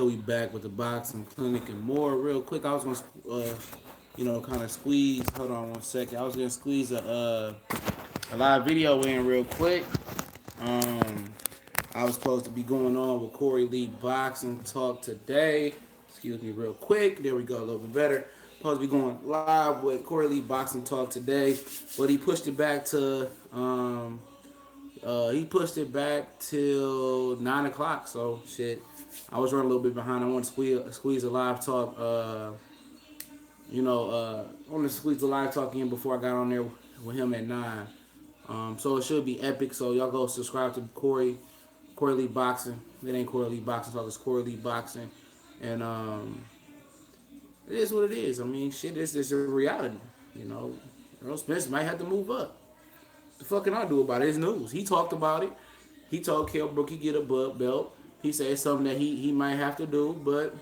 We back with the boxing clinic and more. Real quick, I was gonna, kind of squeeze. Hold on one second. I was gonna squeeze a live video in real quick. Um, I was supposed to be going on with Corey Lee Boxing Talk today. Excuse me, real quick. There we go, a little bit better. Supposed to be going live with Corey Lee Boxing Talk today, but he pushed it back to he pushed it back till 9 o'clock. So shit, I was running a little bit behind. I want to squeeze a live talk. I want to squeeze the live talk in before I got on there with him at 9. So it should be epic. So y'all go subscribe to Corey Lee Boxing. It ain't Corey Lee Boxing Talk. It's Corey Lee Boxing, and it is what it is. I mean, shit, this is a reality. You know, Errol Spence might have to move up. The fuck can I do about it? It's news. He talked about it. He told Kell Brook he get a belt. He said it's something that he might have to do, but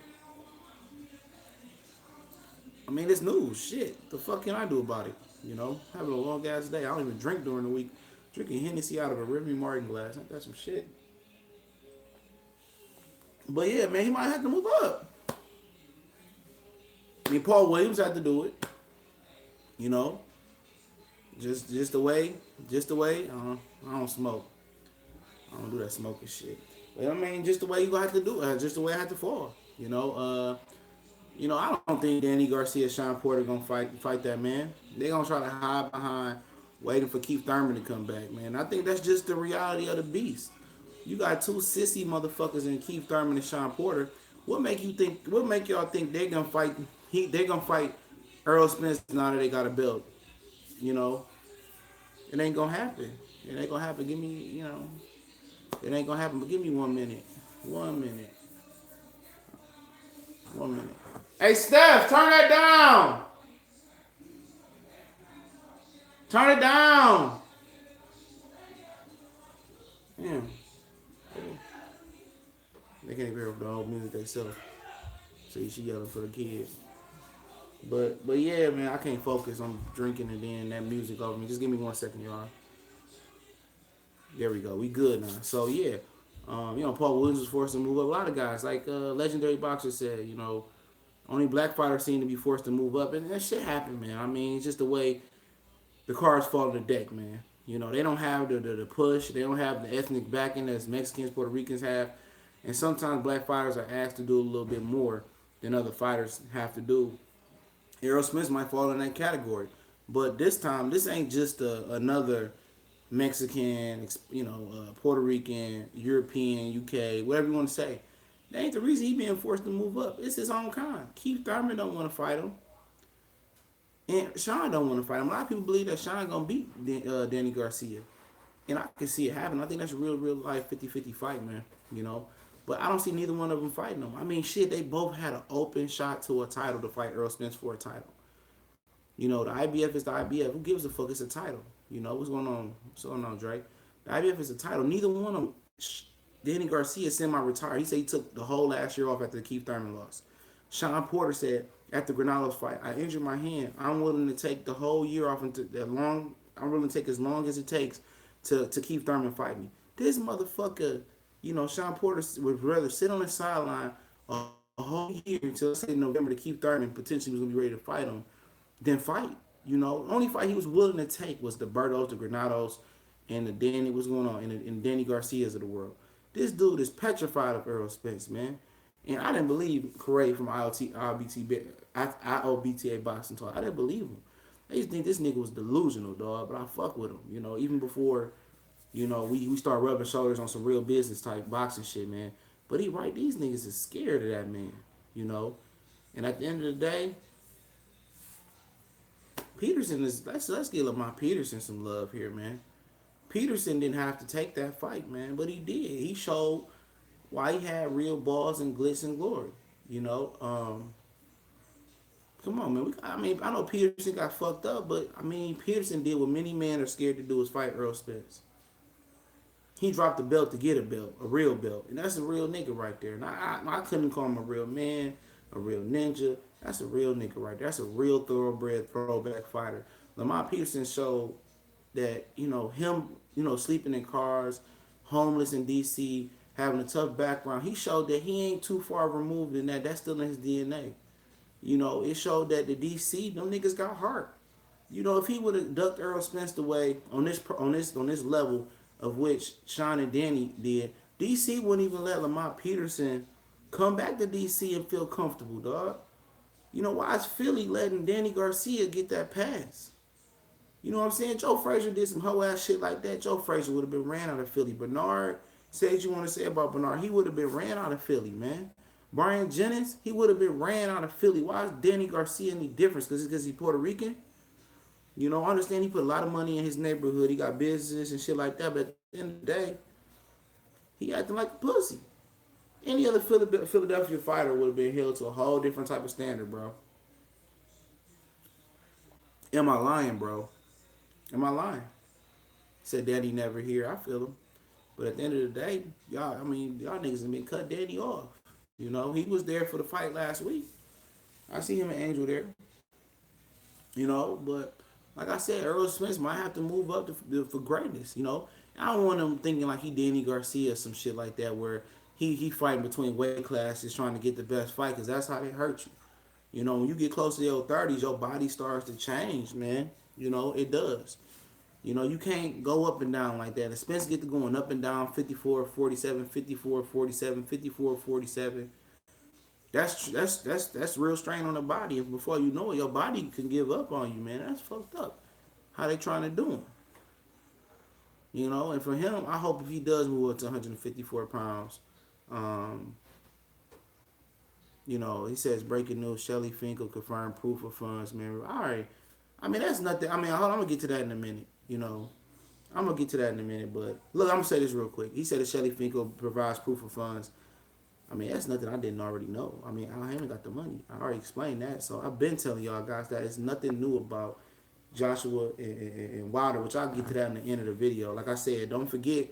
I mean it's news. Shit. The fuck can I do about it? You know, having a long ass day. I don't even drink during the week. Drinking Hennessy out of a Remy Martin glass. Ain't that some shit? But yeah, man, he might have to move up. I mean, Paul Williams had to do it. You know, just the way, I don't smoke. I don't do that smoking shit. But I mean, just the way you gonna have to do it, just the way I have to fall. I don't think Danny Garcia, Sean Porter gonna fight that man. They gonna try to hide behind waiting for Keith Thurman to come back, man. I think that's just the reality of the beast. You got two sissy motherfuckers in Keith Thurman and Sean Porter. What make you think? What make y'all think they're gonna fight? They're gonna fight Errol Spence now that they got a belt. You know, it ain't gonna happen. It ain't gonna happen. Give me, it ain't gonna happen. But give me 1 minute. 1 minute. 1 minute. Hey, Steph, turn that down. Turn it down. Damn. They can't hear the whole music themselves. See, she yelling for the kids. But yeah, man, I can't focus. I'm drinking and then that music over me. Just give me 1 second, y'all. There we go. We good now. So yeah, Paul Williams was forced to move up. A lot of guys, like legendary boxer said, only black fighters seem to be forced to move up, and that shit happened, man. I mean, it's just the way the cards fall to the deck, man. They don't have the push. They don't have the ethnic backing as Mexicans, Puerto Ricans have, and sometimes black fighters are asked to do a little bit more than other fighters have to do. Errol Smith might fall in that category. But this time, this ain't just another Mexican, Puerto Rican, European, UK, whatever you want to say. That ain't the reason he being forced to move up. It's his own kind. Keith Thurman don't want to fight him. And Sean don't want to fight him. A lot of people believe that Sean going to beat Danny Garcia. And I can see it happen. I think that's a real life 50-50 fight, man. But I don't see neither one of them fighting them. I mean, shit, they both had an open shot to a title to fight Errol Spence for a title. The IBF is the IBF. Who gives a fuck? It's a title. What's going on? What's going on, Drake? The IBF is a title. Neither one of them. Danny Garcia semi-retired. He said he took the whole last year off after the Keith Thurman loss. Sean Porter said after Granado's fight, I injured my hand. I'm willing to take the whole year off into that long. I'm willing to take as long as it takes to Keith Thurman fight me. This motherfucker, Sean Porter would rather sit on the sideline a whole year until say November to Keith Thurman potentially was gonna be ready to fight him, then fight. The only fight he was willing to take was the Bertos, the Granados, and the Danny. What's going on? And Danny Garcias of the world. This dude is petrified of Errol Spence, man. And I didn't believe Corey from IOBTA Boxing Talk. I didn't believe him. I used to think this nigga was delusional, dog. But I fuck with him. Even before, we start rubbing shoulders on some real business type boxing shit, man. But he right. These niggas is scared of that man, And at the end of the day, Peterson is let's give my Peterson some love here, man. Peterson didn't have to take that fight, man, but he did. He showed why he had real balls and glitz and glory. Come on, man. I know Peterson got fucked up, but Peterson did what many men are scared to do is fight Errol Spence. He dropped the belt to get a belt, a real belt, and that's a real nigga right there. And I couldn't call him a real man, a real ninja. That's a real nigga right there. That's a real thoroughbred throwback fighter. Lamar Peterson showed that him sleeping in cars, homeless in DC, having a tough background. He showed that he ain't too far removed in that. That's still in his DNA. You know, it showed that the DC, them niggas got heart. You know, if he would have ducked Errol Spence the way on this level of which Sean and Danny did, DC wouldn't even let Lamont Peterson come back to DC and feel comfortable, dog. You know, why is Philly letting Danny Garcia get that pass? You know what I'm saying? Joe Frazier did some hoe ass shit like that. Joe Frazier would have been ran out of Philly. Bernard, say what you want to say about Bernard, he would have been ran out of Philly, man. Brian Jennings, he would have been ran out of Philly. Why is Danny Garcia any different? Because he's Puerto Rican? You know, I understand he put a lot of money in his neighborhood. He got business and shit like that. But at the end of the day, he acting like a pussy. Any other Philadelphia fighter would have been held to a whole different type of standard, bro. Am I lying, bro? Am I lying? Said Daddy never here. I feel him. But at the end of the day, y'all niggas have been cut Daddy off. You know, he was there for the fight last week. I see him and Angel there. You know, but like I said, Errol Spence might have to move up for greatness. You know, I don't want him thinking like he Danny Garcia or some shit like that, where he fighting between weight classes trying to get the best fight, because that's how they hurt you. You know, when you get close to your 30s, your body starts to change, man. You know, it does. You know, you can't go up and down like that. And Spence get to going up and down 54, 47, 54, 47, 54, 47. That's real strain on the body. And before you know it, your body can give up on you, man. That's fucked up. How they trying to do him? You know, and for him, I hope if he does move up to 154 pounds, you know, he says breaking news: Shelly Finkel confirmed proof of funds. Man, all right. I mean, that's nothing. I mean, hold on, I'm gonna get to that in a minute. You know, I'm gonna get to that in a minute. But look, I'm gonna say this real quick. He said that Shelly Finkel provides proof of funds. I mean, that's nothing I didn't already know. I mean, I haven't got the money. I already explained that. So I've been telling y'all guys that it's nothing new about Joshua and Wilder, which I'll get to that in the end of the video. Like I said, don't forget,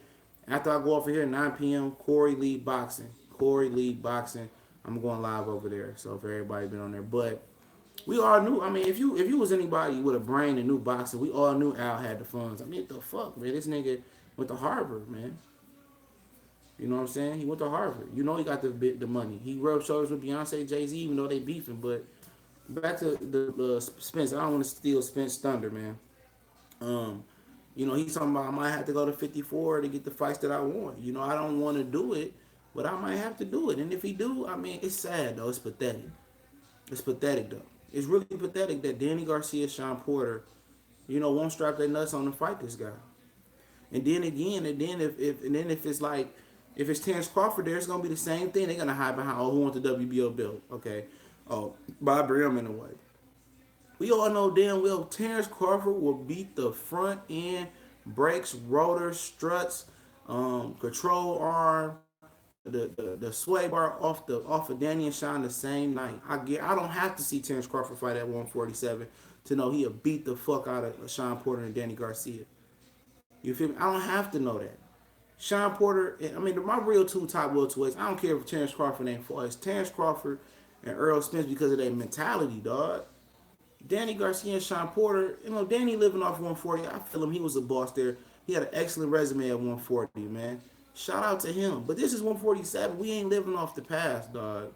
after I go off of here at 9 p.m., Corey Lee Boxing. Corey Lee Boxing. I'm going live over there. So for everybody been on there. But we all knew. I mean, if you was anybody with a brain and knew boxing, we all knew Al had the funds. I mean, what the fuck, man? This nigga went to Harvard, man. You know what I'm saying? He went to Harvard. You know he got the money. He rubbed shoulders with Beyonce, Jay-Z, even though they beefing. But back to the Spence. I don't want to steal Spence thunder, man. You know, he's talking about I might have to go to 54 to get the fights that I want. You know, I don't want to do it, but I might have to do it. And if he do, I mean, it's sad, though. It's pathetic. It's pathetic, though. It's really pathetic that Danny Garcia, Sean Porter, you know, won't strap their nuts on to fight this guy. And then again, if it's like, if it's Terrence Crawford there, it's gonna be the same thing. They're gonna hide behind, oh, who wants the WBO belt? Okay. Oh, Bob Brim in a way. We all know damn well Terrence Crawford will beat the front end, brakes, rotors, struts, control arm, the sway bar off of Danny and Sean the same night. I don't have to see Terrence Crawford fight at 147 to know he'll beat the fuck out of Sean Porter and Danny Garcia. You feel me? I don't have to know that. Sean Porter, I mean, my real two top welterweights, I don't care if Terrence Crawford ain't for. It's Terrence Crawford and Errol Spence because of their mentality, dog. Danny Garcia and Sean Porter, you know, Danny living off 140. I feel him. He was a boss there. He had an excellent resume at 140, man. Shout out to him. But this is 147. We ain't living off the past, dog.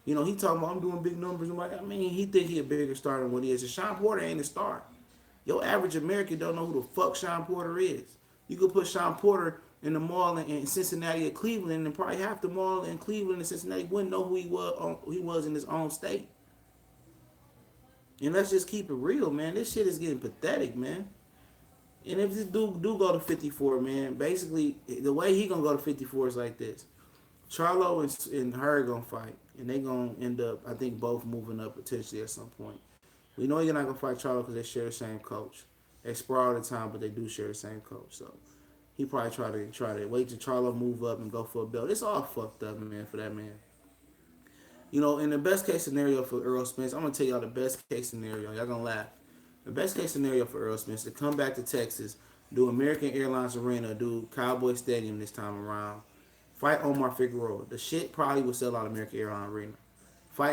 You know, he talking about I'm doing big numbers. I'm like, I mean, he think he a bigger star than what he is. And Sean Porter ain't a star. Your average American don't know who the fuck Sean Porter is. You could put Sean Porter in the mall in Cincinnati or Cleveland, and probably half the mall in Cleveland and Cincinnati wouldn't know who he was in his own state. And let's just keep it real, man. This shit is getting pathetic, man. And if this dude do go to 54, man, basically the way he gonna go to 54 is like this: Charlo and her gonna fight, and they gonna end up, I think, both moving up potentially at some point. We know you're not gonna fight Charlo because they share the same coach. They spar all the time, but they do share the same coach. So he probably try to wait till Charlo move up and go for a belt. It's all fucked up, man, for that man. You know, in the best case scenario for Errol Spence, I'm gonna tell y'all the best case scenario. Y'all gonna laugh. The best case scenario for Errol Spence to come back to Texas, do American Airlines Arena, do Cowboy Stadium this time around, fight Omar Figueroa. The shit probably will sell out American Airlines Arena.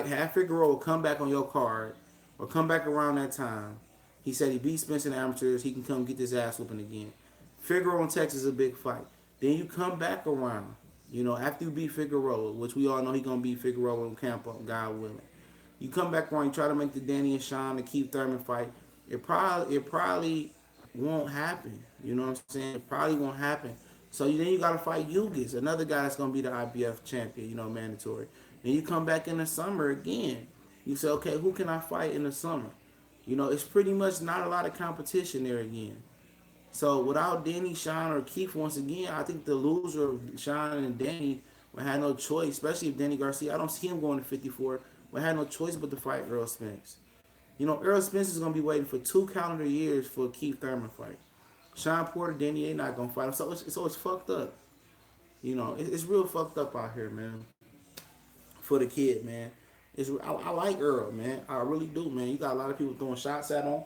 Have Figueroa come back on your card, or come back around that time. He said he beat Spence in the amateurs. He can come get his ass whooping again. Figueroa in Texas is a big fight. Then you come back around. After you beat Figueroa, which we all know he gonna beat Figueroa in Campo, God willing. You come back around, you try to make the Danny and Sean and Keith Thurman fight. It probably won't happen. You know what I'm saying? It probably won't happen. So then you gotta fight Yugis, another guy that's gonna be the IBF champion. Mandatory. Then you come back in the summer again. You say, okay, who can I fight in the summer? It's pretty much not a lot of competition there again. So without Danny, Sean, or Keith once again, I think the loser of Sean and Danny will have no choice, especially if Danny Garcia, I don't see him going to 54, will have no choice but to fight Errol Spence. Errol Spence is going to be waiting for 2 calendar years for a Keith Thurman fight. Sean Porter, Danny, they not going to fight him. So it's fucked up. It's real fucked up out here, man, for the kid, man. I like Errol, man. I really do, man. You got a lot of people throwing shots at him.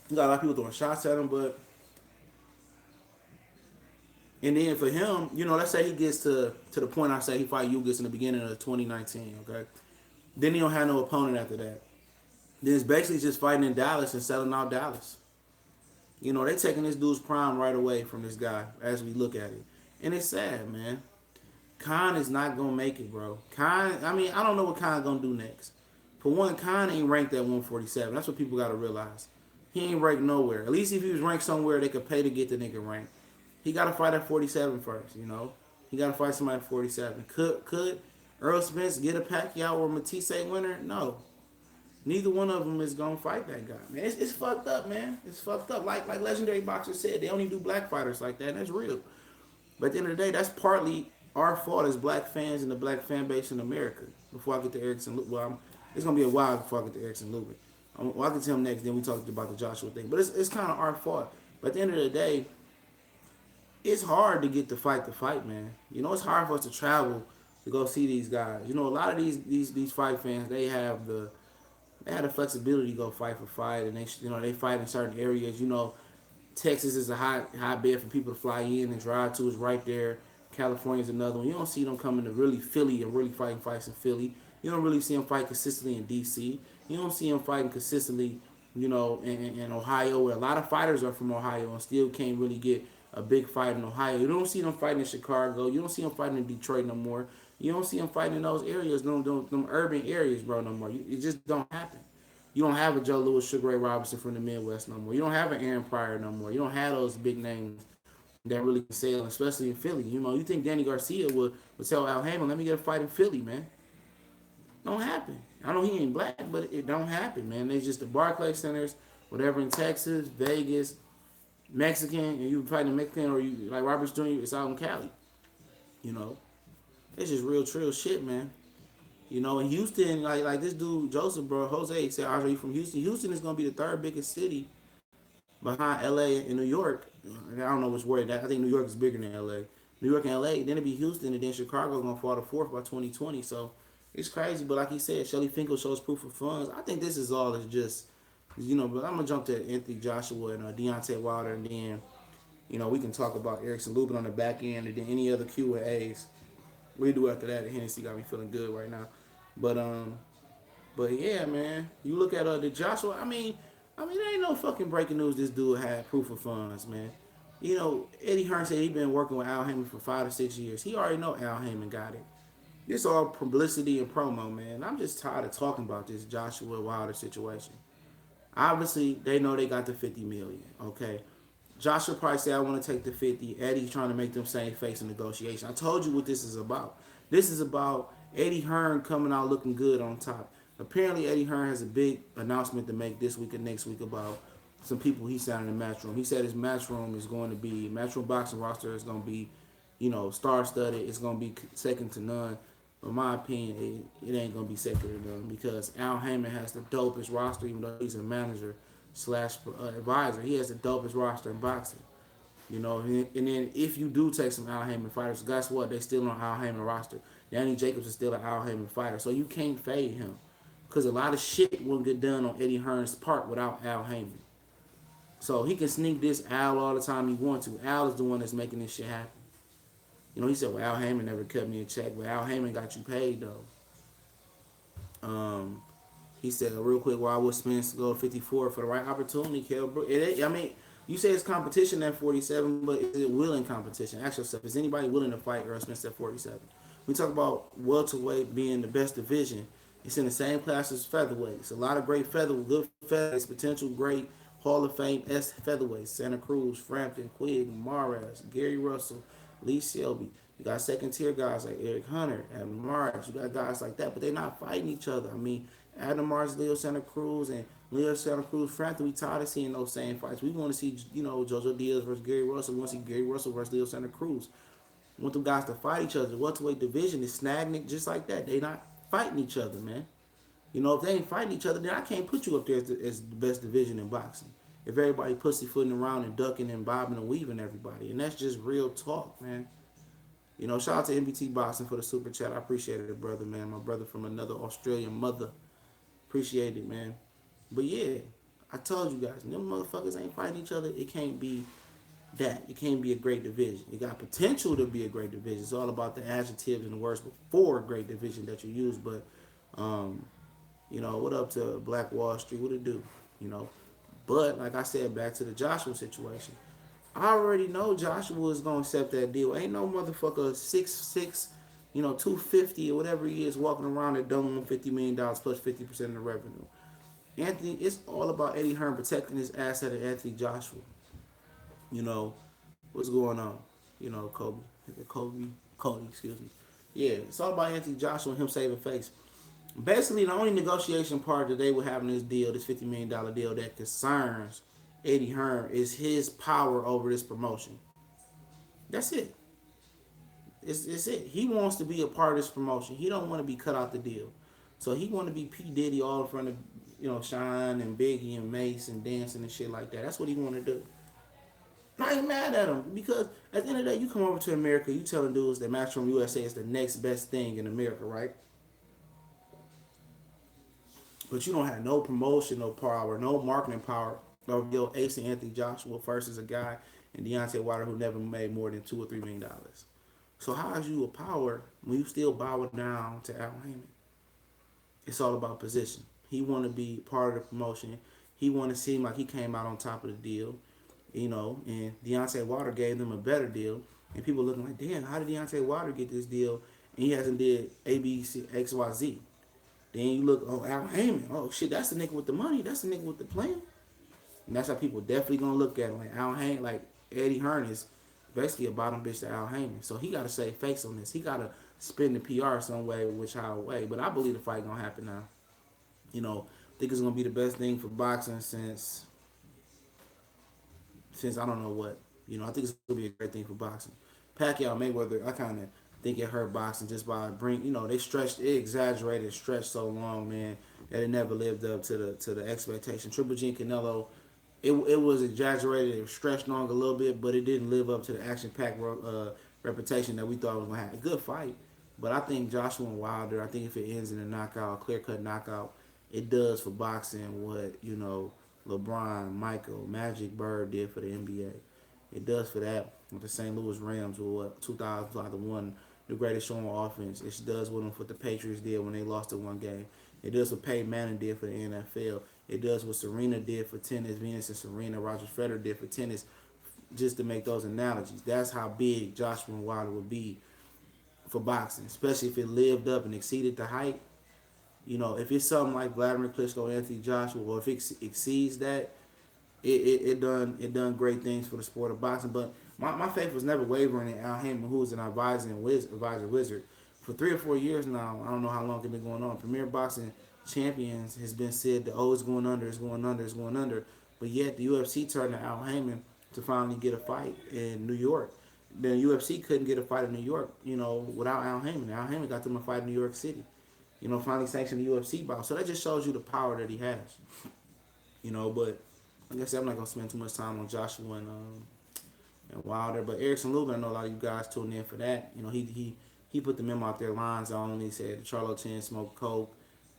But and then for him, let's say he gets to the point I say he fight Ugas in the beginning of 2019, okay? Then he don't have no opponent after that. Then it's basically just fighting in Dallas and selling out Dallas. They taking this dude's prime right away from this guy as we look at it. And it's sad, man. Khan is not gonna make it, bro. I don't know what Khan gonna do next. For one, Khan ain't ranked at 147. That's what people gotta realize. He ain't ranked nowhere. At least if he was ranked somewhere, they could pay to get the nigga ranked. He got to fight at 47 first, He got to fight somebody at 47. Could Errol Spence get a Pacquiao or Matisse winner? No. Neither one of them is going to fight that guy, man. It's fucked up, man. It's fucked up. Like legendary boxers said, they only do black fighters like that, and that's real. But at the end of the day, that's partly our fault as black fans and the black fan base in America. Before I get to Erickson, it's going to be a while before I get to Erickson Lubin. I'll get to him next, then we talked about the Joshua thing. But it's kind of our fault. But at the end of the day, it's hard to get to fight, man. It's hard for us to travel to go see these guys. A lot of these fight fans, they have the flexibility to go fight for fight, and they fight in certain areas. Texas is a hot bed for people to fly in and drive to. It's right there. California's another one. You don't see them coming to really Philly and really fighting fights in Philly. You don't really see them fight consistently in D.C. You don't see them fighting consistently, in Ohio, where a lot of fighters are from Ohio and still can't really get a big fight in Ohio. You don't see them fighting in Chicago. You don't see them fighting in Detroit no more. You don't see them fighting in those areas, them urban areas, bro, no more. It just don't happen. You don't have a Joe Louis, Sugar Ray Robinson from the Midwest no more. You don't have an Aaron Pryor no more. You don't have those big names that really can sell, especially in Philly. You think Danny Garcia would tell Al Haymon, let me get a fight in Philly, man. Don't happen. I know he ain't black, but it don't happen, man. There's just the Barclays Centers, whatever in Texas, Vegas, Mexican, and you fighting a Mexican, or you like Roberts Jr., it's out in Cali. It's just real trill shit, man. In Houston, like this dude, Joseph, bro, Jose said, are you from Houston? Houston is going to be the third biggest city behind LA and New York. I don't know which word. I think New York is bigger than LA. New York and LA, then it'd be Houston, and then Chicago going to fall to fourth by 2020. So it's crazy. But like he said, Shelly Finkel shows proof of funds. I think this is all is just, but I'm going to jump to Anthony Joshua and Deontay Wilder, and then, we can talk about Erickson Lubin on the back end, and then any other Q&As we do after that. Hennessy got me feeling good right now. But yeah, man, you look at the Joshua. I mean, there ain't no fucking breaking news. This dude had proof of funds, man. Eddie Hearn said he been working with Al Haymon for 5 to 6 years. He already know Al Haymon got it. This all publicity and promo, man. I'm just tired of talking about this Joshua Wilder situation. Obviously, they know they got the 50 million. Okay, Joshua probably said I want to take the 50. Eddie's trying to make them same face in negotiation. I told you what this is about. This is about Eddie Hearn coming out looking good on top. Apparently, Eddie Hearn has a big announcement to make this week and next week about some people he signed in the Matchroom. He said his Matchroom is going to be, Matchroom boxing roster is going to be, star-studded. It's going to be second to none. In my opinion, it ain't going to be second to none because Al Haymon has the dopest roster, even though he's a manager / advisor. He has the dopest roster in boxing. And then if you do take some Al Haymon fighters, guess what? They still on Al Haymon roster. Danny Jacobs is still an Al Haymon fighter, so you can't fade him. Because a lot of shit won't get done on Eddie Hearn's part without Al Haymon. So he can sneak this Al all the time he wants to. Al is the one that's making this shit happen. He said, well, Al Haymon never cut me a check, but Al Haymon got you paid, though. He said, real quick, why would Spence go 54 for the right opportunity, Kell? You say it's competition at 47, but is it willing competition? Ask yourself, is anybody willing to fight Errol Spence at 47? We talk about welterweight being the best division. It's in the same class as featherweights. A lot of great good featherweights, potential great Hall of Fame S featherweights. Santa Cruz, Frampton, Quigg, Mares, Gary Russell, Lee Shelby. You got second tier guys like Eric Hunter, Adam Mars. You got guys like that, but they're not fighting each other. I mean, Adam Mars, Leo Santa Cruz, and Leo Santa Cruz, Frampton. We tired of seeing those same fights. We want to see, JoJo Diaz versus Gary Russell. We want to see Gary Russell versus Leo Santa Cruz. We want them guys to fight each other. The welterweight division is snagging just like that. They not fighting each other, man. If they ain't fighting each other, then I can't put you up there as the best division in boxing. If everybody pussyfooting around and ducking and bobbing and weaving everybody. And that's just real talk, man. Shout out to MBT Boxing for the super chat. I appreciate it, brother, man. My brother from another Australian mother. Appreciate it, man. But yeah, I told you guys, them motherfuckers ain't fighting each other. It can't be that. It can't be a great division. It got potential to be a great division. It's all about the adjectives and the words before a great division that you use. But, what up to Black Wall Street? What it do? But like I said, back to the Joshua situation. I already know Joshua is gonna accept that deal. Ain't no motherfucker 6'6", 250 or whatever he is walking around that don't want $50 million plus 50% of the revenue. Anthony, it's all about Eddie Hearn protecting his asset of Anthony Joshua. What's going on? Kobe, Cody, excuse me. Yeah, it's all about Anthony Joshua and him saving face. Basically, the only negotiation part that they will have in this deal, this $50 million deal that concerns Eddie Hearn, is his power over this promotion. That's it. It's it. He wants to be a part of this promotion. He don't want to be cut out the deal. So he want to be P. Diddy all in front of, Shine and Biggie and Mace and dancing and shit like that. That's what he want to do. I ain't mad at him because at the end of the day, you come over to America, you telling dudes that Matchroom USA is the next best thing in America, right? But you don't have no promotional power, no marketing power of your ace and Anthony Joshua versus a guy in Deontay Wilder who never made more than $2 or $3 million. So how is you a power when you still bow down to Al Heyman? It's all about position. He want to be part of the promotion. He want to seem like he came out on top of the deal, and Deontay Wilder gave them a better deal. And people looking like, damn, how did Deontay Wilder get this deal? And he hasn't did A, B, C, X, Y, Z. Then you look, oh, Al Heyman. Oh, shit, that's the nigga with the money. That's the nigga with the plan. And that's how people definitely going to look at him. Like Al Heyman, like Eddie Hearn is basically a bottom bitch to Al Heyman. So he got to save face on this. He got to spin the PR some way, which how way. But I believe the fight going to happen now. I think it's going to be the best thing for boxing since I don't know what. I think it's going to be a great thing for boxing. Pacquiao, Mayweather, I kind of think it hurt boxing just by they exaggerated, stretched so long, man, that it never lived up to the expectation. Triple G and Canelo, it was exaggerated, it was stretched long a little bit, but it didn't live up to the action-packed reputation that we thought it was going to have. A good fight, but I think Joshua and Wilder, I think if it ends in a knockout, clear-cut knockout, it does for boxing what, LeBron, Michael, Magic Bird did for the NBA. It does for that with the St. Louis Rams, who what 2001, the greatest show on offense. It does with them what the Patriots did when they lost the one game. It does what Peyton Manning did for the NFL. It does what Serena did for tennis, Venus and Serena, Roger Federer did for tennis, just to make those analogies. That's how big Joshua and Wilder would be for boxing, especially if it lived up and exceeded the hype. If it's something like Vladimir Klitschko, Anthony Joshua, or if it exceeds that, it done great things for the sport of boxing. But my faith was never wavering in Al Heyman, who was an advisor wizard for 3 or 4 years now. I don't know how long it's been going on. Premier Boxing Champions has been said that it's going under, it's going under, it's going under. But yet the UFC turned to Al Heyman to finally get a fight in New York. The UFC couldn't get a fight in New York, without Al Heyman. Al Heyman got them a fight in New York City. Finally sanctioned the UFC bout. So that just shows you the power that he has. But like I said, I'm not gonna spend too much time on Joshua and Wilder. But Erickson Lubin, I know a lot of you guys tuned in for that. He put the memo out there, lines on. He said the Charlo 10 smoked coke.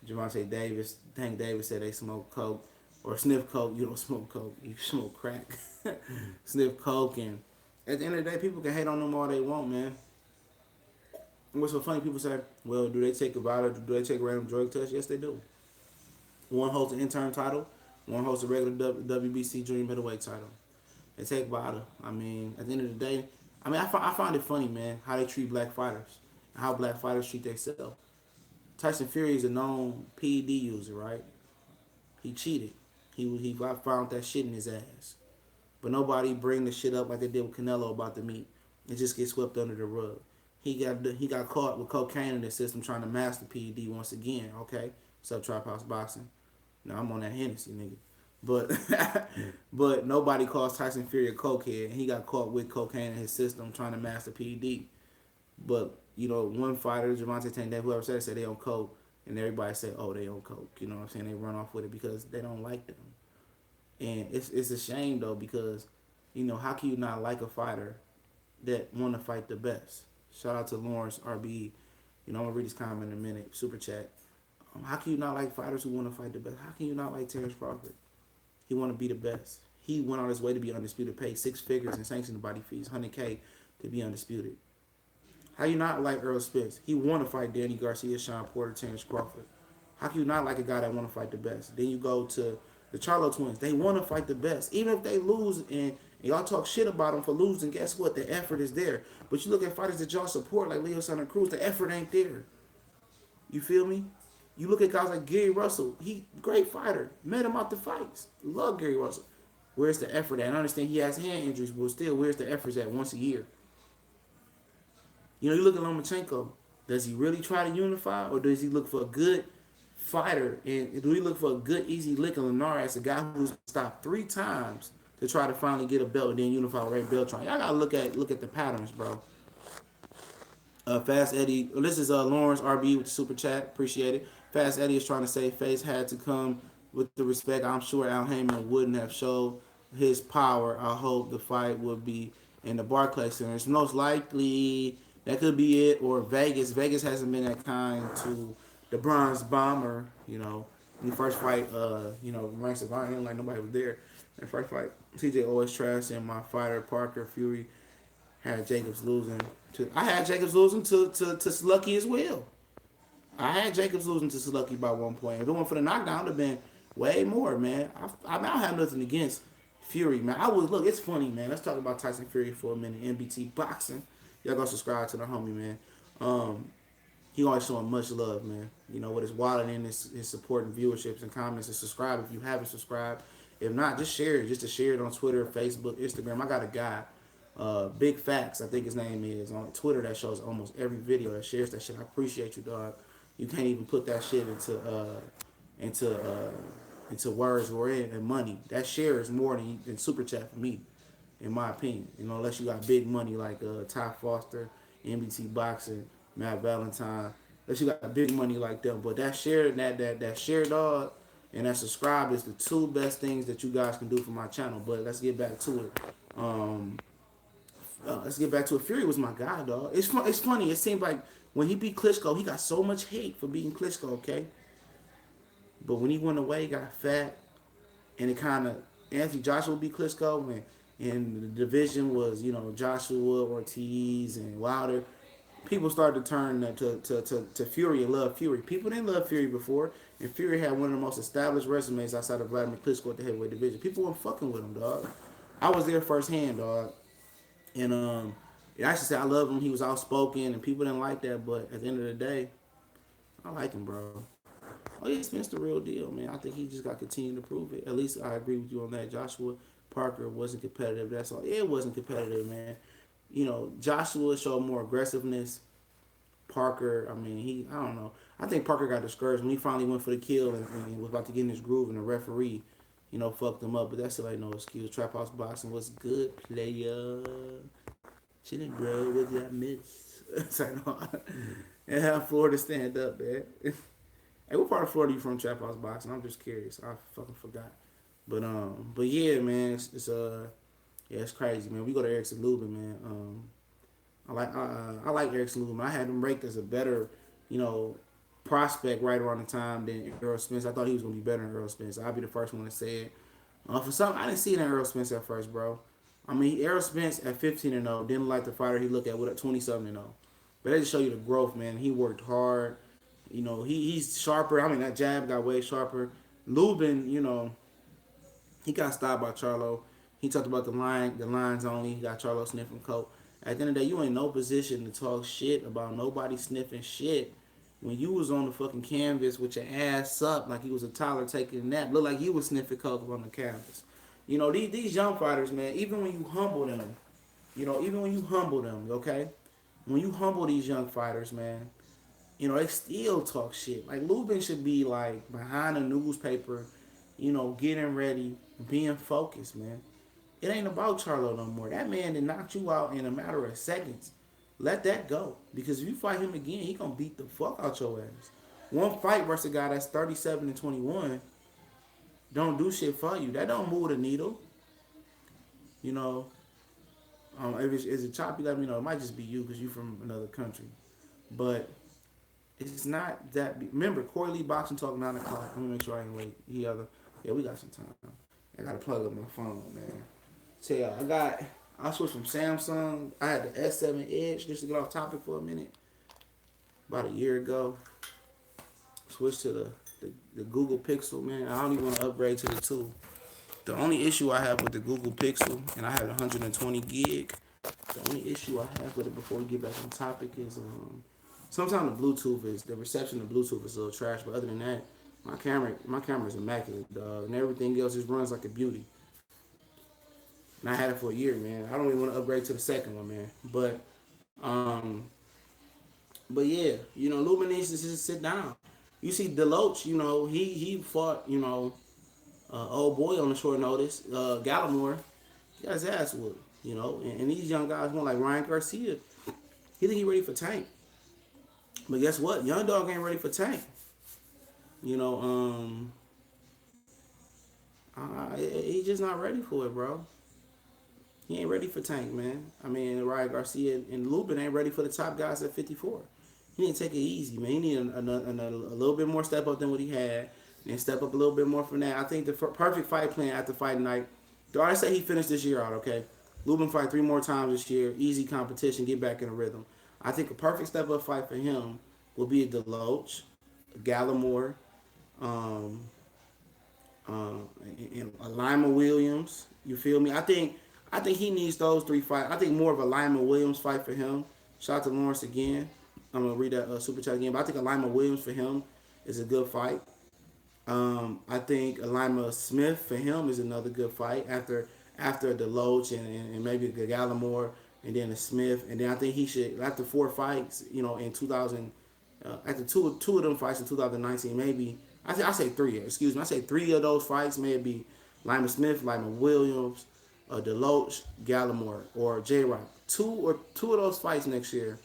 Gervonta Davis, Tank Davis said they smoke coke or sniff coke. You don't smoke coke, you smoke crack. Sniff coke, and at the end of the day, people can hate on them all they want, man. And what's so funny, people say, well, do they take a vital, do they take a random drug test? Yes, they do. One holds an interim title, one holds a regular WBC junior middleweight title. They take Bada. I mean, at the end of the day, I mean, I find it funny, man, how they treat black fighters and how black fighters treat themselves. Tyson Fury is a known PED user, right? He cheated. He found that shit in his ass. But nobody bring the shit up like they did with Canelo about the meat. It just gets swept under the rug. He got caught with cocaine in the system trying to master PED once again. Okay, sub Trap House Boxing. Now I'm on that Hennessy, nigga. But but nobody calls Tyson Fury a cokehead. He got caught with cocaine in his system trying to master PED. But one fighter, Javante Tank, whoever said they on coke, and everybody say, oh, they on coke. You know what I'm saying? They run off with it because they don't like them. And it's a shame though because, how can you not like a fighter that want to fight the best? Shout out to Lawrence RB. I'm gonna read his comment in a minute. Super chat. How can you not like fighters who want to fight the best? How can you not like Terrence Crawford? He want to be the best. He went on his way to be undisputed, paid 6 figures and sanctioned body fees, 100K to be undisputed. How you not like Errol Spence? He want to fight Danny Garcia, Sean Porter, Terrence Crawford. How can you not like a guy that want to fight the best? Then you go to the Charlo twins. They want to fight the best. Even if they lose and y'all talk shit about them for losing, guess what? The effort is there. But you look at fighters that y'all support, like Leo Santa Cruz, the effort ain't there. You feel me? You look at guys like Gary Russell. He great fighter. Met him out the fights. Love Gary Russell. Where's the effort at? I understand he has hand injuries, but still, where's the effort at once a year? You look at Lomachenko. Does he really try to unify, or does he look for a good fighter? And do he look for a good, easy lick on Linares, a guy who's stopped 3 times to try to finally get a belt and then unify with Ray Beltran? Y'all gotta look at the patterns, bro. Fast Eddie, this is Lawrence RB with the super chat. Appreciate it. Fast Eddie is trying to say Face had to come with the respect. I'm sure Al Heyman wouldn't have showed his power. I hope the fight would be in the Barclays Center. It's most likely that could be it, or Vegas. Vegas hasn't been that kind to the Bronze Bomber. In the first fight, Ranks of Iron, like nobody was there. In the first fight, TJ always trash, and my fighter Parker Fury had Jacobs losing. I had Jacobs losing to Slucky as well. I had Jacobs losing to Slucky by 1 point. If it went for the knockdown, it would have been way more, man. I don't have nothing against Fury, man. Look, it's funny, man. Let's talk about Tyson Fury for a minute. NBT Boxing. Y'all go subscribe to the homie, man. He always showing much love, man. With his wallet and his support and viewerships and comments, and subscribe if you haven't subscribed. If not, just share it. Just to share it on Twitter, Facebook, Instagram. I got a guy, Big Facts, I think his name is, on Twitter that shows almost every video that shares that shit. I appreciate you, dog. You can't even put that shit into words or in money. That share is more than super chat for me, in my opinion. Unless you got big money like Ty Foster, NBT Boxing, Matt Valentine. Unless you got big money like them. But that share, that share, dog, and that subscribe is the 2 best things that you guys can do for my channel. But let's get back to it. Fury was my guy, dog. It's funny. It seemed like when he beat Klitschko, he got so much hate for beating Klitschko, okay? But when he went away, he got fat, and it kind of, Anthony Joshua beat Klitschko, and the division was, Joshua, Ortiz, and Wilder. People started to turn to Fury and love Fury. People didn't love Fury before, and Fury had one of the most established resumes outside of Vladimir Klitschko at the heavyweight division. People weren't fucking with him, dog. I was there firsthand, dog. And I should say I love him. He was outspoken, and people didn't like that. But at the end of the day, I like him, bro. Oh, yeah, Spence the real deal, man. I think he just got to continue to prove it. At least I agree with you on that. Joshua Parker wasn't competitive. That's all. It wasn't competitive, man. Joshua showed more aggressiveness. Parker, I don't know. I think Parker got discouraged when he finally went for the kill and was about to get in his groove, and the referee, fucked him up. But that still ain't no excuse. Trap House Boxing was good, player. Chilling, bro. What did I miss? And have Florida stand up, man. Hey, what part of Florida you from, Trap House Boxing? I'm just curious. I fucking forgot. But yeah, man, it's crazy, man. We go to Erickson Lubin, man. I like Erickson Lubin. I had him ranked as a better, prospect right around the time than Errol Spence. I thought he was gonna be better than Errol Spence. I'll be the first one to say it. For some, I didn't see it in Errol Spence at first, bro. Errol Spence at 15-0 didn't like the fighter he looked at with a 27-0. But that just show you the growth, man. He worked hard. He's sharper. That jab got way sharper. Lubin, he got stopped by Charlo. He talked about the lines only. He got Charlo sniffing coke. At the end of the day, you ain't no position to talk shit about nobody sniffing shit when you was on the fucking canvas with your ass up like you was a toddler taking a nap. Looked like you was sniffing coke on the canvas. You know, these young fighters, man, even when you humble them, even when you humble them, okay? When you humble these young fighters, man, they still talk shit. Like Lubin should be like behind a newspaper, getting ready, being focused, man. It ain't about Charlo no more. That man did knock you out in a matter of seconds. Let that go. Because if you fight him again, he gonna beat the fuck out your ass. One fight versus a guy that's 37 and 21 don't do shit for you. That don't move the needle. You know, if it's a choppy, let me know. It might just be you because you from another country. But it's not that. Remember, Corey Lee Boxing Talk 9 o'clock. Let me make sure I ain't late. Yeah, we got some time. I gotta plug up my phone, man. So yeah, I switched from Samsung. I had the S7 Edge, just to get off topic for a minute. About a year ago. Switched to the Google Pixel, man. I don't even want to upgrade to the 2. The only issue I have with the Google Pixel, and I have 120 gig. The only issue I have with it before we get back on topic is sometimes the reception of Bluetooth is a little trash, but other than that, my camera is immaculate, dog, and everything else just runs like a beauty. And I had it for a year, man. I don't even want to upgrade to the second one, man. Um, but yeah, Lubin needs to just sit down. You see Deloach, he fought, old boy on the short notice, Gallimore. He got his ass whooped, and these young guys want like Ryan Garcia. He think he ready for Tank. But guess what? Young dog ain't ready for Tank. He's just not ready for it, bro. He ain't ready for Tank, man. I mean, Ryan Garcia and Lubin ain't ready for the top guys at 54. He need to take it easy, man. He need a little bit more step up than what he had, and step up a little bit more from that. I think the perfect fight plan after fight night. I say he finished this year out, okay? Lubin fight 3 more times this year. Easy competition, get back in the rhythm. I think a perfect step up fight for him will be a Deloach, Gallimore, and a Lima Williams. You feel me? I think he needs those 3 fights. I think more of a Lima Williams fight for him. Shout out to Lawrence again. I'm gonna read that super chat again, but I think a Lima Williams for him is a good fight. I think a Lima Smith for him is another good fight after Deloach and maybe the Gallimore and then the Smith, and then I think he should after 4 fights, in 2000, after two of them fights in 2019, maybe I say 3. Excuse me, I say 3 of those fights maybe Lima Smith, Lima Williams, Deloach, Gallimore, or J Rock. Two of those fights next year.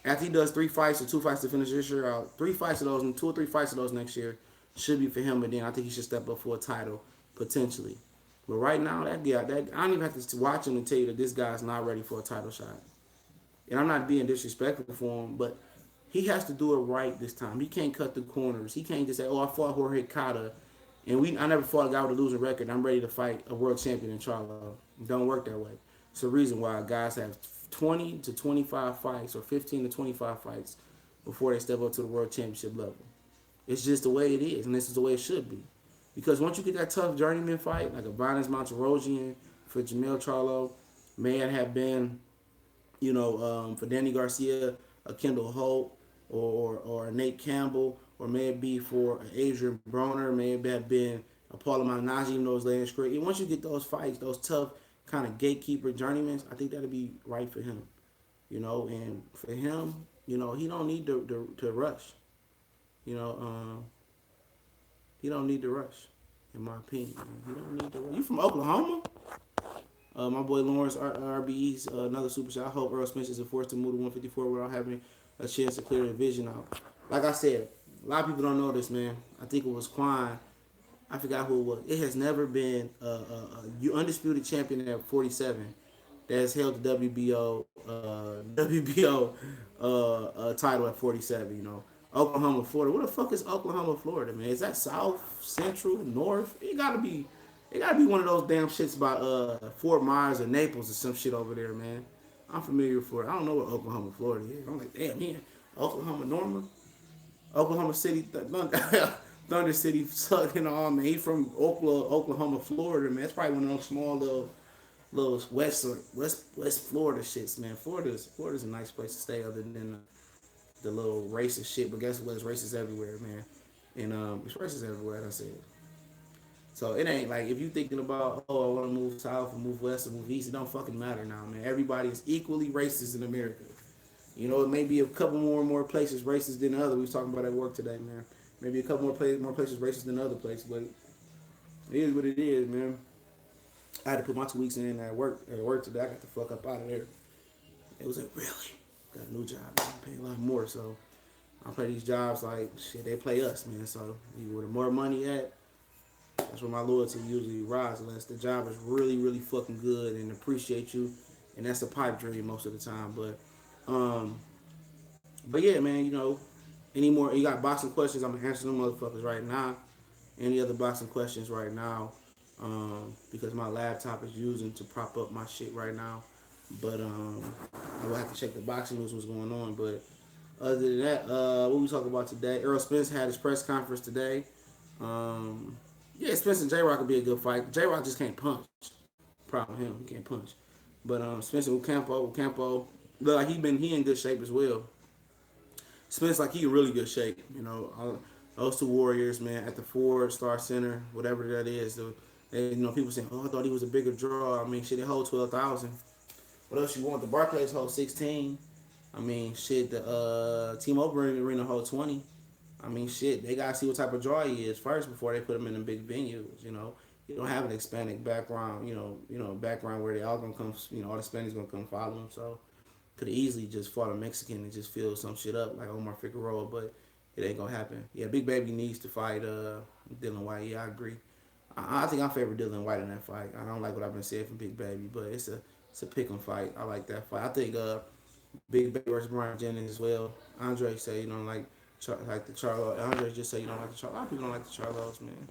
After he does 3 fights or 2 fights to finish this year out, 3 fights of those and 2 or 3 fights of those next year should be for him. But then I think he should step up for a title potentially. But right now, I don't even have to watch him to tell you that this guy's not ready for a title shot. And I'm not being disrespectful for him, but he has to do it right this time. He can't cut the corners. He can't just say, "Oh, I fought Jorge Cota, and I never fought a guy with a losing record. I'm ready to fight a world champion in Charlo." It don't work that way. It's the reason why guys have 20 to 25 fights or 15 to 25 fights before they step up to the world championship level. It's just the way it is, and this is the way it should be. Because once you get that tough journeyman fight, like a Vinas Monterosian for Jamil Charlo, may it have been, for Danny Garcia, a Kendall Holt, or a Nate Campbell, or may it be for Adrian Broner, may it have been a Paula Malignaggi, even though it's late in his career. And once you get those fights, those tough kind of gatekeeper journeymans, I think that'll be right for him. And for him, he don't need to rush. He don't need to rush, in my opinion. He don't need to rush. You from Oklahoma? My boy Lawrence RBE's another super shot. I hope Errol Spence is forced to move to 154 without having a chance to clear the vision out. Like I said, a lot of people don't know this, man. I think it was Quine. I forgot who it was. It has never been a undisputed champion at 47 that has held the WBO title at 47. Oklahoma, Florida. What the fuck is Oklahoma, Florida, man? Is that South, Central, North? It gotta be one of those damn shits by Fort Myers or Naples or some shit over there, man. I'm familiar with Florida. I don't know what Oklahoma, Florida is. I'm like, damn, man. Oklahoma, Norman, Oklahoma City, Thunder City, sucking on, man. He from Oklahoma, Florida, man. It's probably one of those small little little West Florida shits, man. Florida's a nice place to stay, other than the little racist shit. But guess what? It's racist everywhere, man. And it's racist everywhere. That's it. So it ain't like if you thinking about, oh, I want to move south or move west or move east. It don't fucking matter now, man. Everybody is equally racist in America. You know, it may be a couple more places racist than other. We was talking about at work today, man. Maybe a couple more places racist than other places, but it is what it is, man. I had to put my 2 weeks in at work. At work today, I got the fuck up out of there. It was like, really? Got a new job, man. Pay a lot more, so I play these jobs like shit. They play us, man. So where the more money at, that's where my loyalty usually rises. Unless the job is really fucking good and appreciate you, and that's a pipe dream most of the time. Um, but yeah, man. You know, any more? You got boxing questions? I'm answering them motherfuckers right now. Any other boxing questions right now? Because my laptop is using to prop up my shit right now. But I will have to check the boxing news what's going on. But other than that, what we talking about today? Errol Spence had his press conference today. Um, yeah, Spence and J Rock would be a good fight. J Rock just can't punch. Problem with him, he can't punch. But Spence and Ocampo, look like he in good shape as well. Spence like he in really good shape. You know, those two warriors, man, at the Ford Star Center, whatever that is. You know, people saying, oh, I thought he was a bigger draw. I mean, shit, they hold 12,000. What else you want? The Barclays hold 16. I mean, shit, the T-Mobile Arena hold 20. I mean, shit, they gotta see what type of draw he is first before they put him in the big venues. You know, you don't have an Hispanic background. Background where they all gonna come. You know, all the Hispanics gonna come follow him. So could have easily just fought a Mexican and just filled some shit up like Omar Figueroa, but it ain't gonna happen. Yeah, Big Baby needs to fight Dylan White. Yeah, I agree. I think I favor Dylan White in that fight. I don't like what I've been saying from Big Baby, but it's a pick 'em fight. I like that fight. I think Big Baby versus Brian Jennings as well. Andre say you don't like the Charlo. Andre just say you don't like the Charlo. A lot of people don't like the Charlos, man.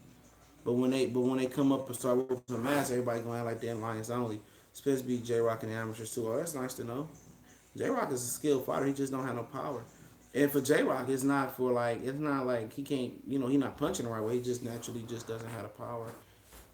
But when they come up and start working some mass, everybody gonna act like they're in Lions only. Spence beat J Rock and the amateurs too. Oh, that's nice to know. J Rock is a skilled fighter. He just don't have no power. And for J Rock, it's not like he can't. You know, he not punching the right way. He just naturally just doesn't have the power.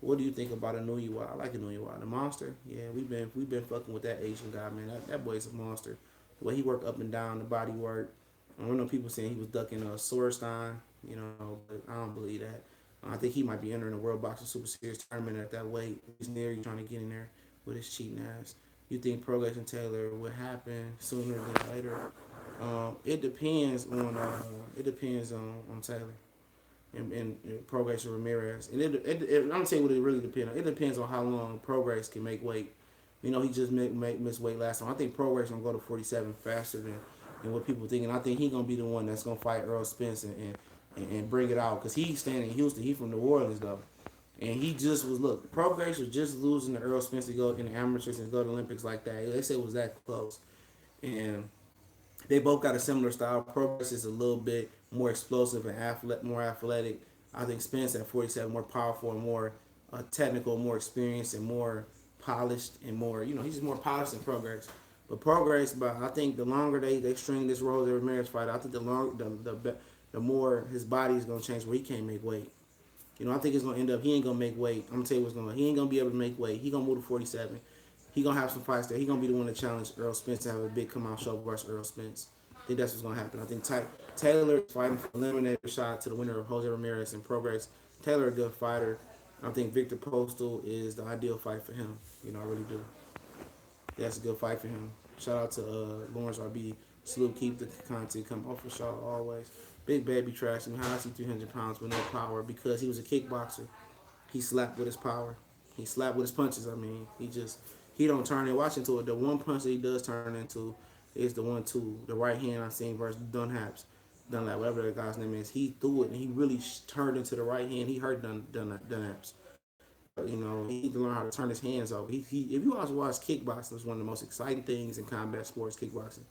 What do you think about Anuiwa? I like Anuiwa. The monster. Yeah, we've been fucking with that Asian guy, man. That boy's a monster. The way he worked up and down, the body work. I don't know people saying he was ducking a Sorenstein, you know, but I don't believe that. I think he might be entering the World Boxing Super Series tournament at that weight. He's near you trying to get in there with his cheating ass. You think Progression Taylor would happen sooner than later? It depends on Taylor and Progress Ramirez. And I'm gonna tell you what it really depends on. It depends on how long Progress can make weight. You know, he just missed weight last time. I think Progress gonna go to 47 faster than what people think. And I think he gonna be the one that's gonna fight Errol Spence and bring it out because he's staying in Houston. He from New Orleans though. And he just was Progress was just losing to Earl Spence to go in the amateurs and go to the Olympics like that. They said it was that close. And they both got a similar style. Progress is a little bit more explosive and more athletic. I think Spence at 47 more powerful and more technical, more experienced and more polished and more, he's just more polished than Progress. But I think the longer they string this Rose Ramirez fight, I think the more his body is gonna change where he can't make weight. I think it's gonna end up he ain't gonna make weight. I'm gonna tell you what's going on. He ain't gonna be able to make weight. He gonna move to 47. He gonna have some fights there. He gonna be the one to challenge Earl Spence to have a big come out show versus Earl Spence. I think that's what's gonna happen. I think Taylor is fighting for eliminator shot to the winner of Jose Ramirez and Progress. Taylor a good fighter. I think Victor Postal is the ideal fight for him. I really do. That's a good fight for him. Shout out to Lawrence RB. Salute, keep the content coming. Oh, for sure, always. Big Baby trash him. How is he 300 pounds with no power? Because he was a kickboxer. He slapped with his power. He slapped with his punches. I mean, he don't turn it. Watch into it. The one punch that he does turn into is the 1-2, the right hand I seen versus Dunlap, whatever that guy's name is. He threw it and he really turned into the right hand. He hurt Dunlap's. He need to learn how to turn his hands over. If you also watch kickboxing, it's one of the most exciting things in combat sports, kickboxing.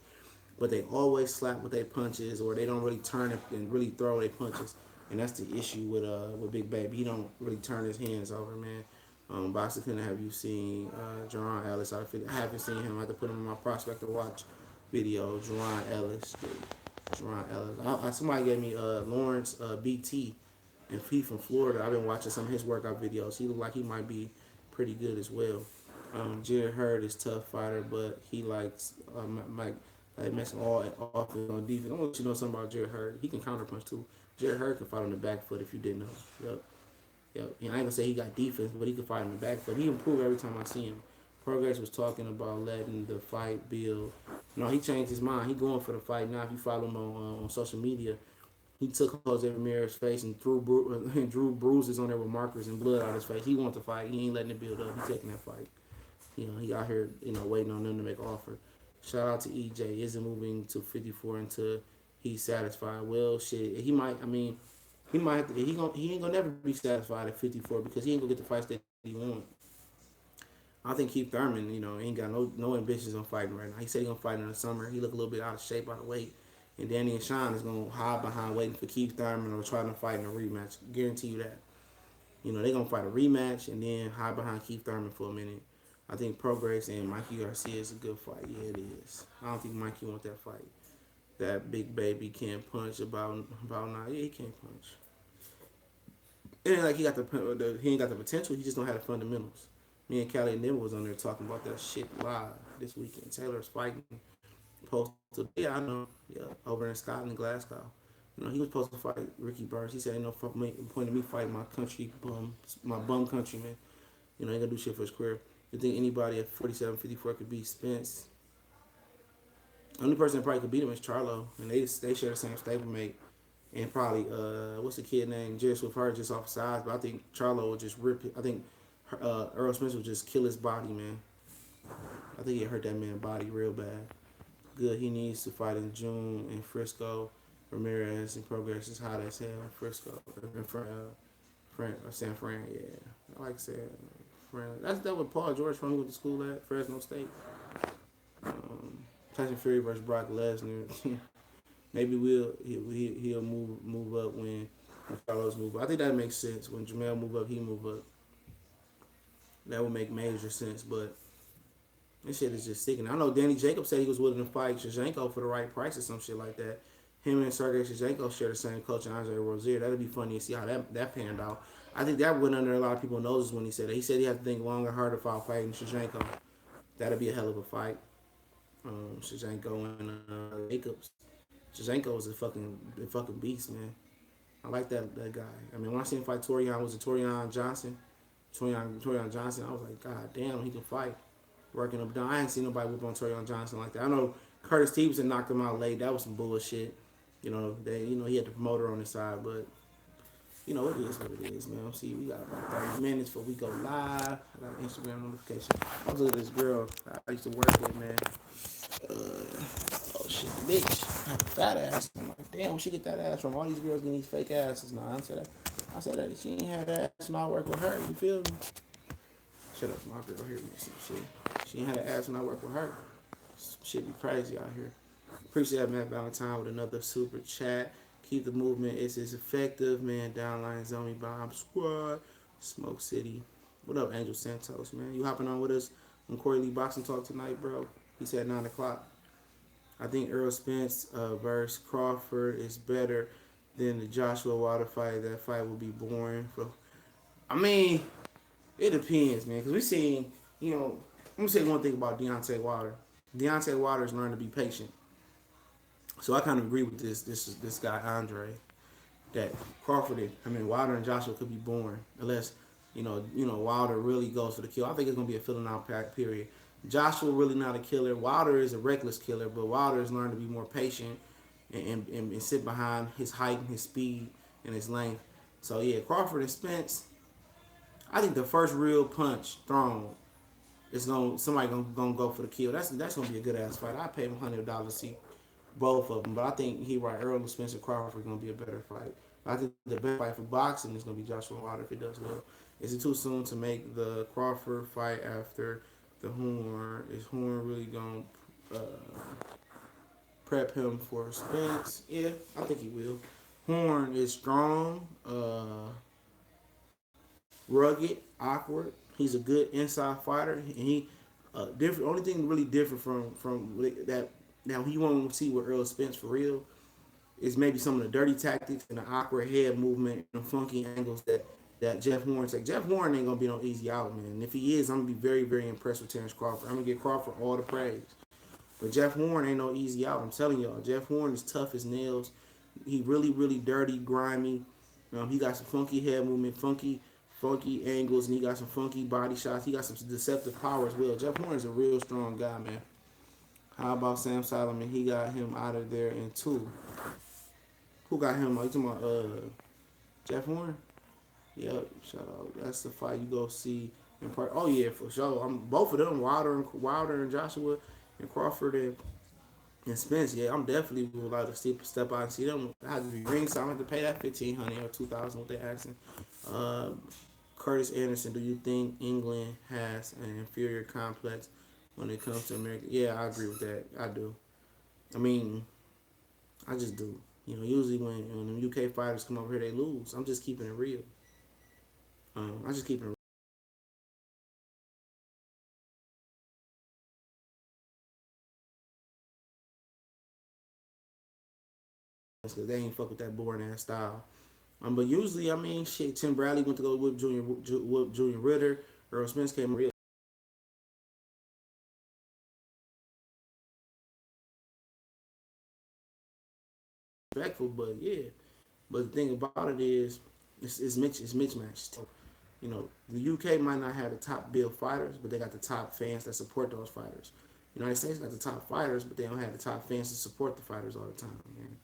But they always slap with their punches, or they don't really turn it and really throw their punches. And that's the issue with Big Baby. He don't really turn his hands over, man. Boxer couldn't have you seen Jerron Ellis. I haven't seen him. I have to put him in my prospect to watch video. Jerron Ellis. Somebody gave me Lawrence BT, and he from Florida. I've been watching some of his workout videos. He look like he might be pretty good as well. Jared Hurd is tough fighter, but he likes like messing all offense on defense. I want you to know something about Jared Hurd. He can counterpunch too. Jared Hurd can fight on the back foot if you didn't know. Yep. Yep. And I ain't gonna say he got defense, but he can fight on the back foot. He improved every time I see him. Progress was talking about letting the fight build. No, he changed his mind. He going for the fight now. If you follow him on social media, he took Jose Ramirez's face and and drew bruises on there with markers and blood out his face. He wants to fight. He ain't letting it build up. He taking that fight. He out here, waiting on them to make an offer. Shout out to EJ. Isn't moving to 54 until he's satisfied. Well, shit, he might. I mean, he might. Have to, he ain't gonna never be satisfied at 54 because he ain't gonna get the fights that he want. I think Keith Thurman, ain't got no ambitions on fighting right now. He said he gonna fight in the summer. He look a little bit out of shape, out of weight. And Danny and Sean is gonna hide behind waiting for Keith Thurman or trying to fight in a rematch. Guarantee you that. They gonna fight a rematch and then hide behind Keith Thurman for a minute. I think Progress and Mikey Garcia is a good fight. Yeah, it is. I don't think Mikey want that fight. That big baby can't punch about now. Yeah, he can't punch. It ain't like he ain't got the potential. He just don't have the fundamentals. Me and Callie and them was on there talking about that shit live this weekend. Taylor's fighting posted. Yeah, I know. Yeah, over in Scotland, Glasgow. He was supposed to fight Ricky Burns. He said, "Ain't no point in me fighting my bum countryman. Ain't gonna do shit for his career." You think anybody at 47, 54 could beat Spence? The only person that probably could beat him is Charlo, and they share the same stablemate. And probably what's the kid name? Just with her just off size, but I think Charlo would just rip it. I think Errol Spence would just kill his body, man. I think he hurt that man's body real bad. Good, he needs to fight in June in Frisco. Ramirez and Progress is hot as hell in Frisco. In San Fran, yeah. I like San Fran. That's that what Paul George from who went to school at Fresno State. Tyson Fury versus Brock Lesnar. Maybe he'll move up when Carlos move up. I think that makes sense. When Jamel move up, he move up. That would make major sense. But this shit is just sticking. I know Danny Jacobs said he was willing to fight Shevchenko for the right price or some shit like that. Him and Sergey Shevchenko share the same coach and Andre Rozier. That'd be funny to see how that panned out. I think that went under a lot of people's noses when he said that. He said he had to think longer, harder about fighting Shevchenko. That'd be a hell of a fight. Shevchenko and Jacobs. Shevchenko was a fucking beast, man. I like that guy. I mean, when I seen him fight Torian, was it Torian Johnson? Torian Johnson. I was like, God damn, he can fight. Working up down. I ain't seen nobody whoop on Torian Johnson like that. I know Curtis Stevenson knocked him out late. That was some bullshit. He had the promoter on his side, but it is what it is, man. See, we got about 30 minutes before we go live. I got an Instagram notification. I was looking at this girl I used to work with, man. Oh shit, bitch. I have a fat ass. I'm like, damn, where she get that ass from? All these girls getting these fake asses. No, I said that. I said that she ain't had that ass when I work with her. You feel me? Shut up, my girl. Hear me some shit. She ain't had an ass when I work with her. Shit be crazy out here. Appreciate Matt Valentine with another super chat. Keep the movement. It's as effective, man. Downline Zombie Bomb Squad. Smoke City. What up, Angel Santos, man? You hopping on with us on Corey Lee Boxing Talk tonight, bro? He said 9 o'clock. I think Errol Spence versus Crawford is better than the Joshua Wilder fight. That fight will be boring. I mean, it depends, man. Because we seen, I'm going to say one thing about Deontay Wilder. Deontay Wilder's learned to be patient. So I kind of agree with this guy, Andre, that Wilder and Joshua could be boring unless, Wilder really goes for the kill. I think it's going to be a filling out period. Joshua really not a killer. Wilder is a reckless killer, but Wilder has learned to be more patient and sit behind his height and his speed and his length. So yeah, Crawford and Spence. I think the first real punch thrown is somebody gonna go for the kill. That's gonna be a good ass fight. I pay him $100 to see both of them, but I think he right. Errol and Spencer Crawford gonna be a better fight. I think the best fight for boxing is gonna be Joshua Wilder if it does well. Is it too soon to make the Crawford fight after the Horn? Is Horn really gonna prep him for Spence? Yeah, I think he will. Horn is strong, rugged, awkward. He's a good inside fighter, and he different. Only thing really different from that. Now he won't see with Earl Spence for real is maybe some of the dirty tactics and the awkward head movement and the funky angles that that Jeff Horn take. Jeff Horn ain't gonna be no easy out, man. And if he is, I'm gonna be very, very impressed with Terrence Crawford. I'm gonna give Crawford all the praise. But Jeff Horn ain't no easy out. I'm telling y'all, Jeff Horn is tough as nails. He really, really dirty, grimy. He got some funky head movement, funky angles, and he got some funky body shots. He got some deceptive power as well. Jeff Horn is a real strong guy, man. How about Sam Solomon? He got him out of there in two. Who got him? You talking about Jeff Horn? Yep, shout out. That's the fight you go see in part. Oh yeah, for sure. Both of them, Wilder and Joshua, and Crawford and Spence. Yeah, I'm definitely would like to step out and see them. I have to be ringside. I'm have to pay that 1,500 or 2,000. What they asking? Uh, Curtis Anderson. Do you think England has an inferior complex when it comes to America? Yeah, I agree with that. I do. I mean, I just do. Usually when the UK fighters come over here, they lose. I'm just keeping it real. I just keep it because they ain't fuck with that boring ass style. But usually, I mean, shit. Tim Bradley went to go whip Junior Ritter. Errol Spence came real respectful, but yeah. But the thing about it is, it's mismatched. The UK might not have the top bill fighters, but they got the top fans that support those fighters. The United States got the top fighters, but they don't have the top fans to support the fighters all the time, man.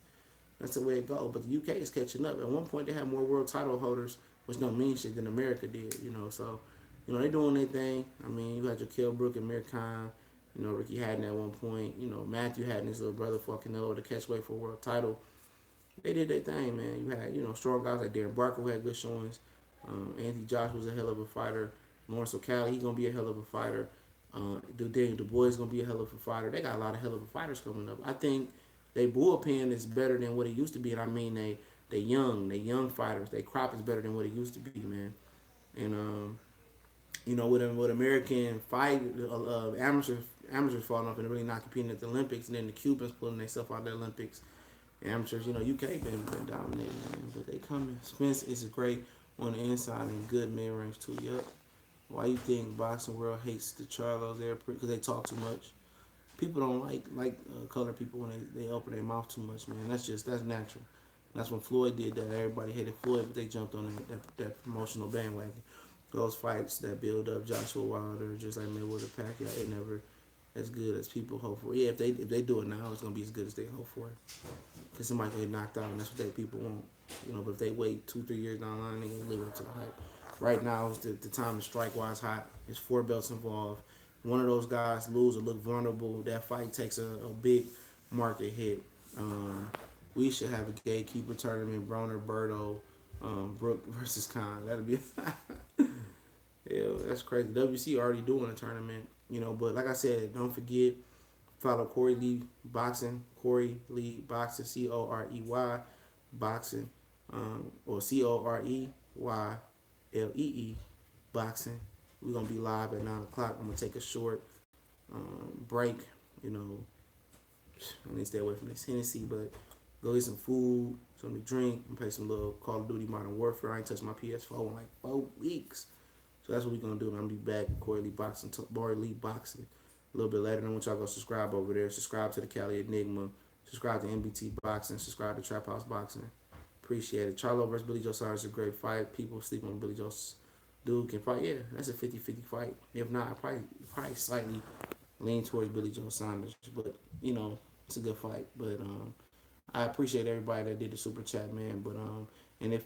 That's the way it goes. But the UK is catching up. At one point, they had more world title holders, which don't mean shit, than America did. So they doing their thing. I mean, you had your Kell Brook and Mir Khan. Ricky Hatton at one point. Matthew Hatton, his little brother, fucking Canelo to catch weight for a world title. They did their thing, man. You had strong guys like Darren Barker who had good showings. Anthony Josh was a hell of a fighter. Lawrence O'Callaghan, he gonna be a hell of a fighter. Daniel Du Bois is gonna be a hell of a fighter. They got a lot of hell of a fighters coming up. I think they bullpen is better than what it used to be, and I mean they young fighters. They crop is better than what it used to be, man. And with American fight amateurs falling off and really not competing at the Olympics, and then the Cubans pulling themselves out of the Olympics. Amateurs, UK been dominating, man, but they coming. Spence is great on the inside and good mid range too. Yup. Why you think boxing world hates the Charlos there? Because they talk too much. People don't like colored people when they open their mouth too much, man. That's natural. That's when Floyd did that. Everybody hated Floyd, but they jumped on that promotional bandwagon. Those fights that build up Joshua Wilder, just like Mayweather Pacquiao, it never as good as people hope for. Yeah, if they do it now, it's gonna be as good as they hope for. Because somebody can get knocked out, and that's what people want. But if they wait 2-3 years down the line, they gonna live up to the hype. Right now is the time to strike while it's hot. There's 4 belts involved. One of those guys lose or look vulnerable, that fight takes a big market hit. We should have a gatekeeper tournament, Broner, Berto, Brook versus Khan. That'll be yeah, that's crazy. WC already doing a tournament, but like I said, don't forget, follow Corey Lee Boxing, Corey Lee Boxing, Corey Boxing, or COREYLEE Boxing. We're gonna be live at 9 o'clock. I'm gonna take a short break. I need to stay away from this Hennessy, but go get some food, something to drink, and play some little Call of Duty Modern Warfare. I ain't touched my PS4 in like 4 weeks. So that's what we're gonna do. I'm gonna be back with Corey Lee Boxing a little bit later. And I want y'all to go subscribe over there. Subscribe to the Cali Enigma. Subscribe to MBT Boxing. Subscribe to Trap House Boxing. Appreciate it. Charlo versus Billy Joe Saunders is a great fight. People sleep on Billy Joe's dude can fight. Yeah, that's a 50-50 fight. If not, I probably slightly lean towards Billy Joe Saunders. But it's a good fight. But I appreciate everybody that did the super chat, man. But and if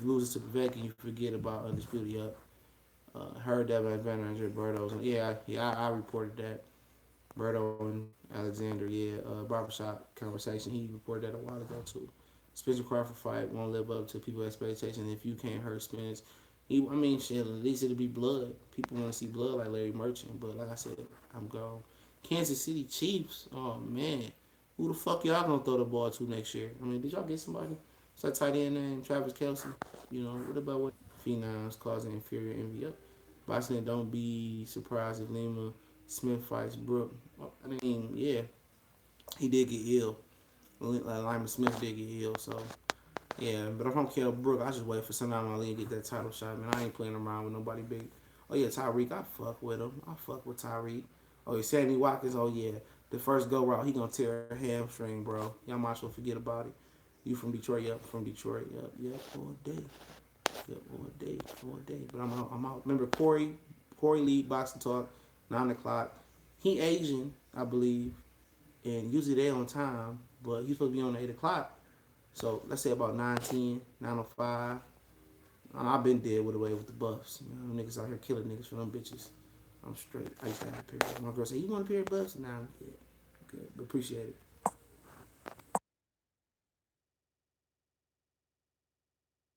loses to Vivek, you forget about Undisputed Up. Heard that by Advantage Berto's. I reported that. Berto and Alexander, barbershop conversation. He reported that a while ago too. Spencer Crawford fight won't live up to people's expectations. If you can't hurt Spence, shit, at least it'll be blood. People want to see blood like Larry Merchant, but like I said, I'm gone. Kansas City Chiefs, oh man, who the fuck y'all gonna throw the ball to next year? Did y'all get somebody? It's like tight end named Travis Kelce. What about what phenoms causing inferior envy? Up. Boxing, don't be surprised if Lima Smith fights Brooke. Yeah, he did get ill. Lyman Smith did get ill, so Yeah, but if I'm Kell Brook, I just wait for Sanam Ali to get that title shot, man. I ain't playing around with nobody big. Oh yeah, Tyreek, I fuck with him. I fuck with Tyreek. Oh yeah, Sammy Watkins. Oh yeah, the first go route, he gonna tear a hamstring, bro. Y'all might as well forget about it. You from Detroit? Yep, from Detroit. Yep, yep, all day. Yep, all day, all day. But I'm out. I'm out. Remember Corey Lee, Boxing Talk, 9 o'clock. He Asian, I believe, and usually they on time, but he's supposed to be on 8 o'clock. So let's say about 9:10, 9:05. I've been dead with away with the buffs. You know, them niggas out here killing niggas for them bitches. I'm straight. I used to have a pair. My girl say, "You want a pair of buffs?" Nah, yeah, good. But appreciate it.